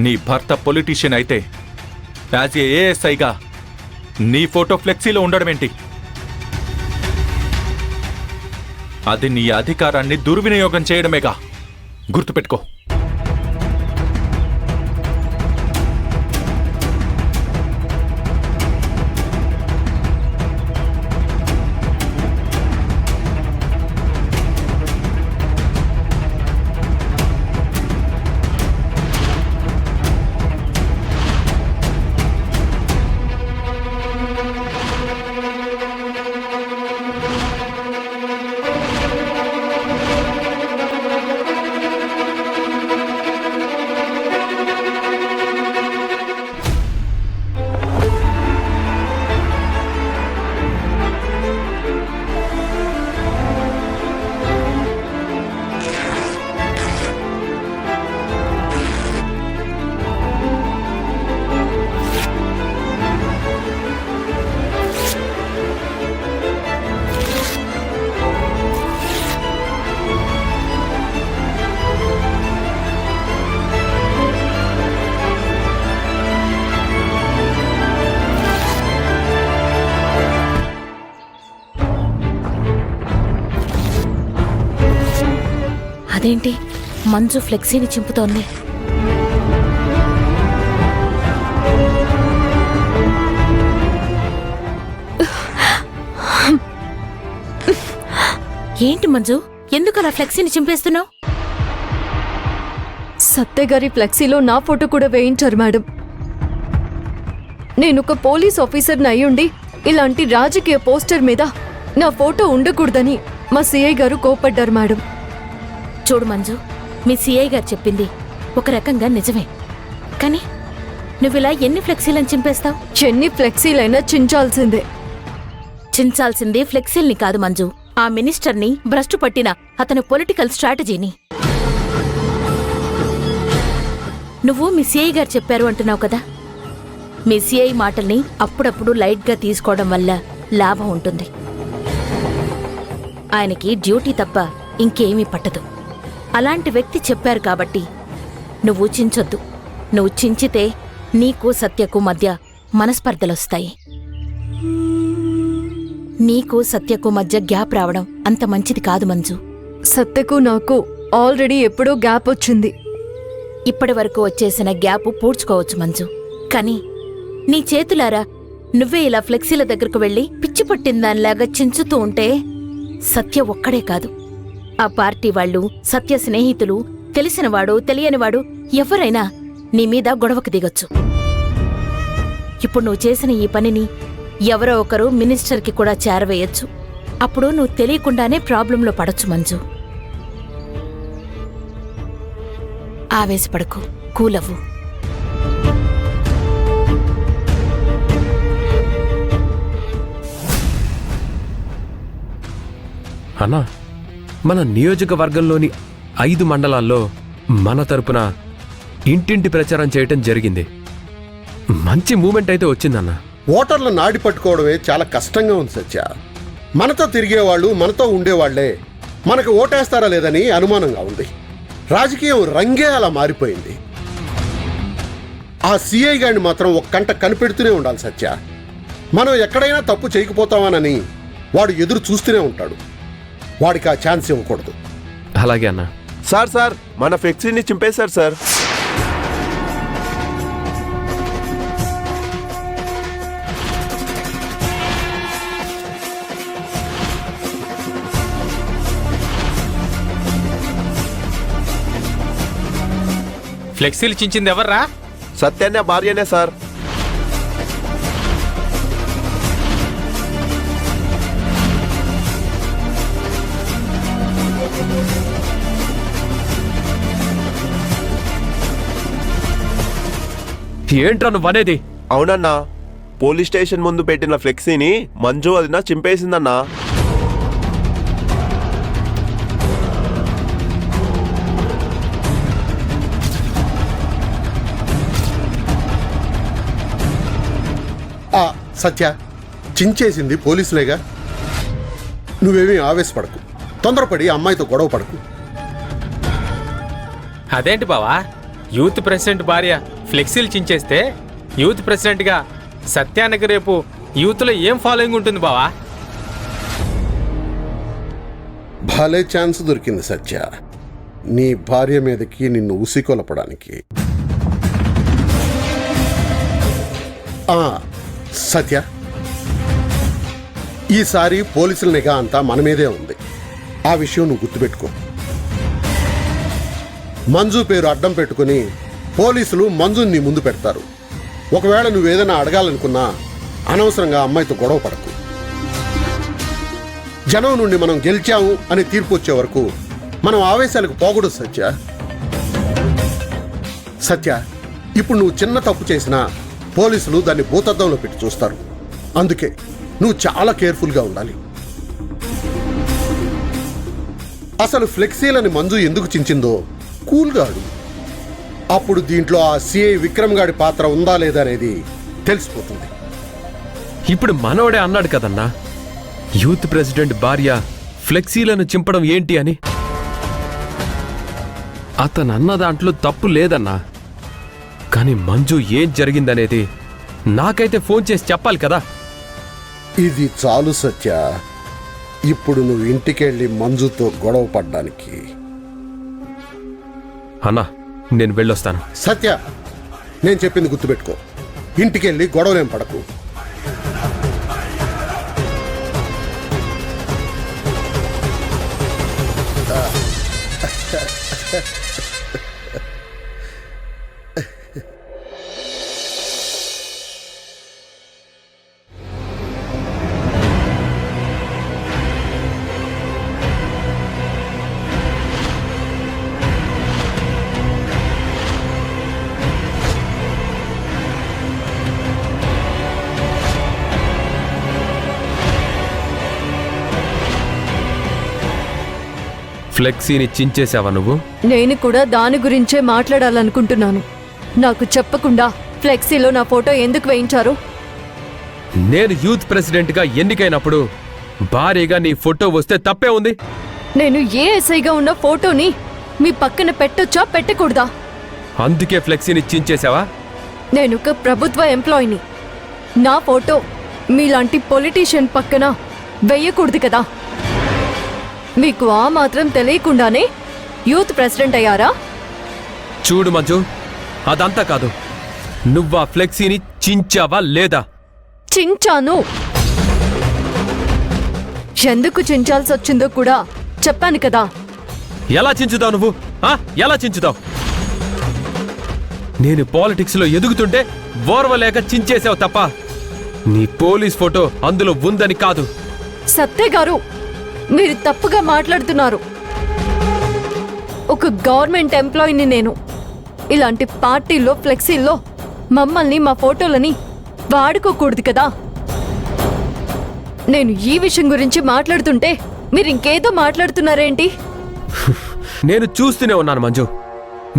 నీ భర్త పొలిటీషియన్ అయితే యాజ్ ఏ ఏఎస్ఐగా నీ ఫోటో ఫ్లెక్సీలో ఉండడమేంటి? అది నీ అధికారాన్ని దుర్వినియోగం చేయడమేగా. గుర్తుపెట్టుకో. అదేంటి మంజు ఫ్లెక్సీని చింపుతోంది? ఏంటి మంజు, ఎందుకు అలా ఫ్లెక్సీని చింపేస్తున్నావు? సత్య గారి ఫ్లెక్సీలో నా ఫోటో కూడా వేయించారు మేడం. నేనొక పోలీస్ ఆఫీసర్ని అయ్యుండి ఇలాంటి రాజకీయ పోస్టర్ మీద నా ఫోటో ఉండకూడదని మా సిఐ గారు కోపడ్డారు మేడం. చూడు మంజు, మీ సిఐ గారు చెప్పింది ఒక రకంగా నిజమే. కానీ నువ్విలా ఎన్ని ఫ్లెక్సీలను చింపేస్తావు? ఎన్ని ఫ్లెక్సీలైనా చించాల్సిందే. చించాల్సింది ఫ్లెక్సీల్ని కాదు మంజు, ఆ మినిస్టర్ని, భ్రష్టు పట్టిన అతని పొలిటికల్ స్ట్రాటజీని. నువ్వు మీ సిఐ గారు చెప్పారు అంటున్నావు కదా. మీ సిఐ మాటల్ని అప్పుడప్పుడు లైట్గా తీసుకోవడం వల్ల లాభం ఉంటుంది. ఆయనకి డ్యూటీ తప్ప ఇంకేమీ పట్టదు. అలాంటి వ్యక్తి చెప్పారు కాబట్టి నువ్వు చించొద్దు. నువ్వు చించితే నీకు సత్యకు మధ్య మనస్పర్ధలొస్తాయి. నీకు సత్యకు మధ్య గ్యాప్ రావడం అంత మంచిది కాదు మంజు. సత్యకు నాకు ఆల్రెడీ ఎప్పుడో గ్యాప్ వచ్చింది. ఇప్పటి వరకు వచ్చేసిన గ్యాప్ పూడ్చుకోవచ్చు మంజు. కానీ నీ చేతులారా నువ్వే ఇలా ఫ్లెక్సీల దగ్గరకు వెళ్లి పిచ్చి పట్టిందానిలాగా చించుతూ ఉంటే సత్య ఒక్కడే కాదు, ఆ పార్టీ వాళ్ళు, సత్య స్నేహితులు, తెలిసినవాడు తెలియనివాడు ఎవరైనా నీ మీద గొడవకు దిగొచ్చు. ఇప్పుడు నువ్వు చేసిన ఈ పనిని ఎవరో ఒకరు మినిస్టర్కి కూడా చేరవేయచ్చు. అప్పుడు నువ్వు తెలియకుండానే ప్రాబ్లంలో పడొచ్చు మంజు. ఆవేశపడకు, కూలవ్వు. అన్నా, మన నియోజకవర్గంలోని 5 మండలాల్లో మన తరపున ఇంటింటి ప్రచారం చేయటం జరిగింది. మంచి మూమెంట్ అయితే వచ్చిందన్న. ఓటర్లను నాడి పట్టుకోవడమే చాలా కష్టంగా ఉంది సత్య. మనతో తిరిగేవాళ్ళు, మనతో ఉండేవాళ్లే మనకు ఓటేస్తారా లేదని అనుమానంగా ఉంది. రాజకీయం రంగే అలా మారిపోయింది. ఆ సిఐ గారిని మాత్రం ఒక కంట కనిపెడుతూనే ఉండాలి సత్య. మనం ఎక్కడైనా తప్పు చేయకపోతామనని వాడు ఎదురు చూస్తూనే ఉంటాడు. వాడికి ఆ ఛాన్స్ ఇవ్వకూడదు. అలాగే అన్న. సార్ మన ఫ్లెక్సీని చింపేశారు సార్. ఫ్లెక్సీలు చించింది ఎవర్రా? సత్యాన్య భార్యనే సార్. ఏంట్రా నువ్వనేది? అవునన్నా, పోలీస్ స్టేషన్ ముందు పెట్టిన ఫ్లెక్సీని మంజు వదిన చింపేసిందన్నా. సత్య, చించేసింది పోలీసులేగా. నువ్వేమీ ఆవేశపడకు, తొందరపడి అమ్మాయితో గొడవ పడకు. అదేంటి బావా, యూత్ ప్రెసిడెంట్ భార్య ఫ్లెక్సీలు చించేస్తే యూత్ ప్రెసిడెంట్గా సత్యానికి రేపు యూత్లో ఏం ఫాలోయింగ్ ఉంటుంది బావా? భలే ఛాన్స్ దొరికింది సత్య, నీ భార్య మీదకి నిన్ను ఉసికొలపడానికి. సత్య, ఈసారి పోలీసుల నిఘా అంతా మన మీదే ఉంది. ఆ విషయం నువ్వు గుర్తుపెట్టుకో. మంజు పేరు అడ్డం పెట్టుకుని పోలీసులు మంజుని నీ ముందు పెడతారు. ఒకవేళ నువ్వేదైనా అడగాలనుకున్నా అనవసరంగా అమ్మాయితో గొడవ పడకు. జనం నుండి మనం గెలిచాము అని తీర్పు వచ్చే వరకు మనం ఆవేశాలకు పోకూడదు సత్య. సత్య, ఇప్పుడు నువ్వు చిన్న తప్పు చేసినా పోలీసులు దాన్ని భూతద్దంలో పెట్టి చూస్తారు. అందుకే నువ్వు చాలా కేర్ఫుల్గా ఉండాలి. అసలు ఫ్లెక్సీలని మంజు ఎందుకు చించిందో కూల్గా అడుగు. అప్పుడు దీంట్లో ఆ సిఐ విక్రమ్ గాడి పాత్ర ఉందా లేదా అనేది తెలిసిపోతుంది. ఇప్పుడు మనోడే అన్నాడు కదన్నా, యూత్ ప్రెసిడెంట్ భార్య ఫ్లెక్సీలను చింపడం ఏంటి అని. అతను అన్న దాంట్లో తప్పు లేదన్నా, కానీ మంజు ఏం జరిగిందనేది నాకైతే ఫోన్ చేసి చెప్పాలి కదా. ఇది చాలు సత్య. ఇప్పుడు నువ్వు ఇంటికెళ్ళి మంజుతో గొడవ పడ్డానికి. అన్నా, నేను వెళ్ళొస్తాను. సత్య, నేను చెప్పింది గుర్తుపెట్టుకో. ఇంటికెళ్ళి గొడవలేం పడకు. ఫ్లెక్సీని చించేశావా నువ్వు? నేను కూడా దాని గురించే మాట్లాడాలనుకుంటున్నాను. నాకు చెప్పకుండా ఫ్లెక్సీలో నా ఫోటో ఎందుకు వేయించారు? నేను యూత్ ప్రెసిడెంట్గా ఎన్నికైనప్పుడు భారీగా నీ ఫోటో వస్తే తప్పే ఉంది. నేను ఏఎస్ఐగా ఉన్న ఫోటోని మీ పక్కన పెట్టొచ్చా పెట్టకూడదా? అందుకే ఫ్లెక్సీని చించేశావా? నేను ఒక ప్రభుత్వ ఎంప్లాయీని. నా ఫోటో మీలాంటి పొలిటీషియన్ పక్కన వెయ్యకూడదు కదా. మీకు ఆ మాత్రం తెలియకుండానే యూత్ ప్రెసిడెంట్ అయ్యారా? చూడు మంజు, అదంతా కాదు. నువ్వా ఫ్లెక్సీని చించావా లేదా? చించాను. ఎందుకు చించాల్సి వచ్చిందో కూడా చెప్పాను కదా. ఎలా చించుతావు నువ్వు? ఎలా చించుతావు? నేను పాలిటిక్స్లో ఎదుగుతుంటే ఓర్వలేక చించేశావు తప్ప నీ పోలీస్ ఫోటో అందులో ఉందని కాదు. సత్తే గారు, మీరు తప్పుగా మాట్లాడుతున్నారు. ఒక గవర్నమెంట్ ఎంప్లాయీని నేను. ఇలాంటి పార్టీల్లో ఫ్లెక్సీల్లో మమ్మల్ని మా ఫోటోలని వాడుకోకూడదు కదా. నేను ఈ విషయం గురించి మాట్లాడుతుంటే మీరు ఇంకేదో మాట్లాడుతున్నారేంటి? నేను చూస్తూనే ఉన్నాను మంజు.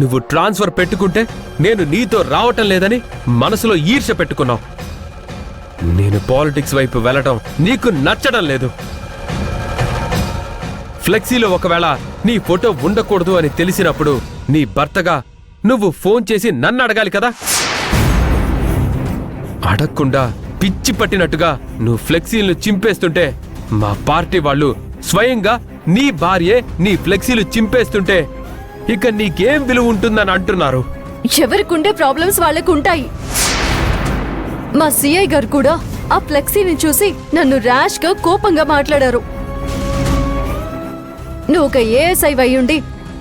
నువ్వు ట్రాన్స్ఫర్ పెట్టుకుంటే నేను నీతో రావటం లేదని మనసులో ఈర్ష్య పెట్టుకున్నావు. నేను పాలిటిక్స్ వైపు వెళ్ళటం నీకు నచ్చడం లేదు. ఫ్లెక్సీలో ఒకవేళ నీ ఫోటో ఉండకూడదు అని తెలిసినప్పుడు నీ భర్తగా నువ్వు ఫోన్ చేసి నన్ను అడగాలి కదా. అడగకుండా పిచ్చి పట్టినట్టుగా నువ్వు ఫ్లెక్సీలను చింపేస్తుంటే మా పార్టీ వాళ్ళు స్వయంగా నీ భార్యే నీ ఫ్లెక్సీలు చింపేస్తుంటే ఇక నీకేం విలువ ఉంటుందని అంటున్నారు. ఎవరికుండే ప్రాబ్లమ్స్ వాళ్ళకు ఉంటాయి. మా సిఐ గారు కూడా ఆ ఫ్లెక్సీని చూసి నన్ను ర్యాష్ గా కోపంగా మాట్లాడారు. నువ్వు ఒక ఏఎస్ఐ అయ్యుండి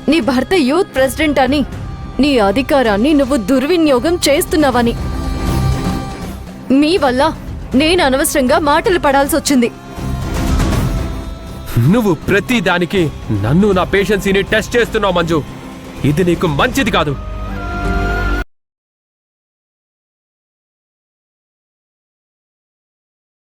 నీ భర్త యూత్ ప్రెసిడెంట్ అని నీ అధికారాన్ని నువ్వు దుర్వినియోగం చేస్తున్నావని. మీ వల్ల నేను అనవసరంగా మాటలు పడాల్సి వచ్చింది. నువ్వు ప్రతి దానికి నన్ను నా పేషెన్సీని టెస్ట్ చేస్తున్నావు మంజు. ఇది నీకు మంచిది కాదు.